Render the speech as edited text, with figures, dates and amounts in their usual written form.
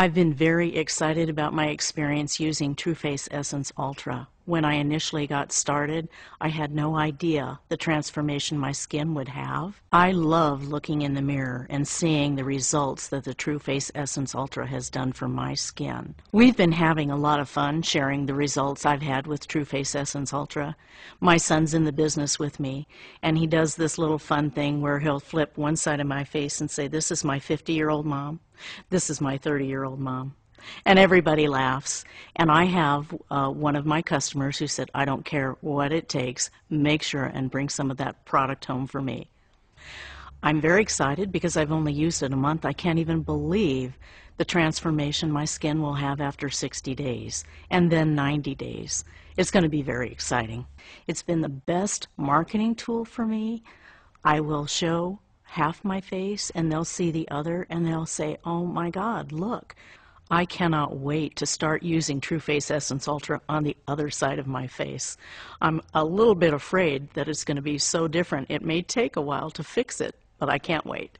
I've been very excited about my experience using Tru Face Essence Ultra. When I initially got started, I had no idea the transformation my skin would have. I love looking in the mirror and seeing the results that the Tru Face Essence Ultra has done for my skin. We've been having a lot of fun sharing the results I've had with Tru Face Essence Ultra. My son's in the business with me, and he does this little fun thing where he'll flip one side of my face and say, "This is my 50-year-old mom. This is my 30-year-old mom." And everybody laughs. And I have one of my customers who said, "I don't care what it takes, make sure and bring some of that product home for me." I'm very excited because I've only used it a month. I can't even believe the transformation my skin will have after 60 days and then 90 days. It's going to be very exciting. It's been the best marketing tool for me. I will show half my face and they'll see the other and they'll say, "Oh my God, look." I cannot wait to start using Tru Face Essence Ultra on the other side of my face. I'm a little bit afraid that it's going to be so different. It may take a while to fix it, but I can't wait.